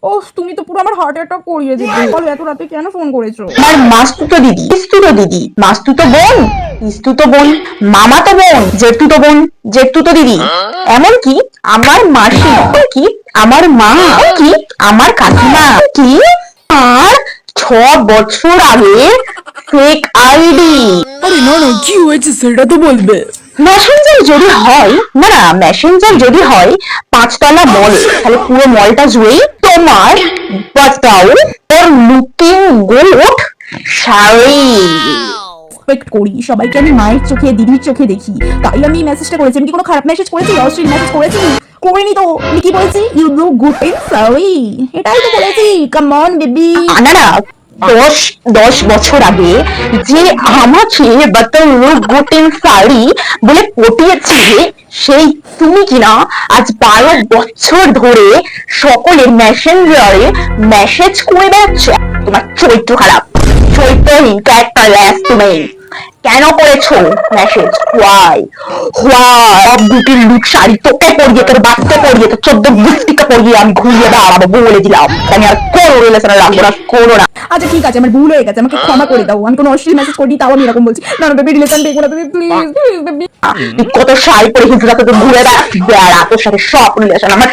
ও তুমি তো পুরো আমার হার্ট অ্যাটাক করিয়ে দিলে। বলো এত রাতে কেন ফোন করেছো? আমার মাস্তুতো দিদি, পিস্তুতো দিদি, মাস্তুতো বোন, পিস্তুতো বোন, মামাতো বোন, জেঠুতো বোন, জেঠুতো দিদি, এমনকি আমার মাসি, কি আমার মা, কি আমার কাকিমা, কি আর 6 বছর আগে ফেক আইডি। আরে না না, কি হয়েছে সেটা তো বলবে। মেসেঞ্জার যদি হয়, না না, মেসেঞ্জার যদি হয় 5 তলা মল, তাহলে পুরো মলটা জুড়েই তোমার বাতাও ওর লুকিং গুড শাড়ি। রেসপেক্ট করি সবাইকে, আমি মায়ের চোখে দিদির চোখে দেখি, তাই আমি মেসেজটা করেছি। আমি কি কোনো খারাপ মেসেজ করেছি? অশ্লীল মেসেজ করেছি? করিনি তো। আমি কি বলেছি? You look good in sari, এটাই তো বলেছি। Come on baby. না না, 10 বছর আগে যে আমাকে বাতাও লুক গুড ইন শাড়ি বলে পটিয়েছে, সেই তুমি কিনা আজ 12 বছর ধরে সকলের মেসেঞ্জারে মেসেজ করে বেড়াচ্ছ। তোমার চরিত্র খারাপ, চরিত্রহীন, ক্যারেক্টারলেস তুমি। কেন করেছো মেসেজ? হোয়াই হোয়াই বিউটির লুক শাড়ি তোকে পরিয়ে, তোর বাচ্চা পরিয়ে, তোর 14 বৃষ্টিকে পরিয়ে আমি ঘুরিয়ে দাঁড়াবো বলে দিলাম। আমি আর কোনো রিলেশনে রাখবো না, করো না। আচ্ছা ঠিক আছে, আমার ভুল হয়ে গেছে, আমাকে ক্ষমা করে দাও। আমি কোনো অশ্লীল মেসেজ করিনি, তাও আমি এরকম বলছি। না না বেবি, রিলেশন দেখবো না তুমি, প্লিজ প্লিজ বেবি। তুই কত শাড়ি পরে হিজড়াতে ঘুরে বেড়া, তোর সাথে সব রিলেশন আমার